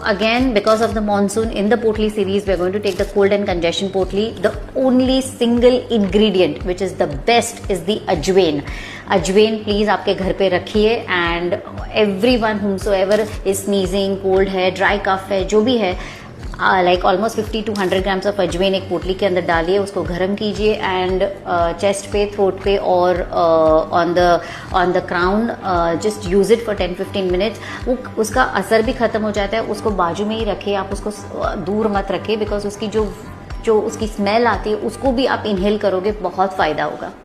again, because of the monsoon, in the Potli series, we are going to take the cold and congestion Potli. The only single ingredient which is the best is the ajwain. Ajwain please आपके घर पे रखिए, and everyone whomsoever is sneezing, cold है, dry cough है, जो भी है, like almost 50 to 100 grams of अजवाइन एक पोटली के अंदर डालिए, उसको गर्म कीजिए, एंड चेस्ट पे, थ्रोट पे और on the crown just use it for 10-15 minutes. वो उसका असर भी खत्म हो जाता है. उसको बाजू में ही रखिए, आप उसको दूर मत रखिए, बिकॉज उसकी जो उसकी स्मेल आती है उसको भी आप इनहेल करोगे, बहुत फायदा होगा.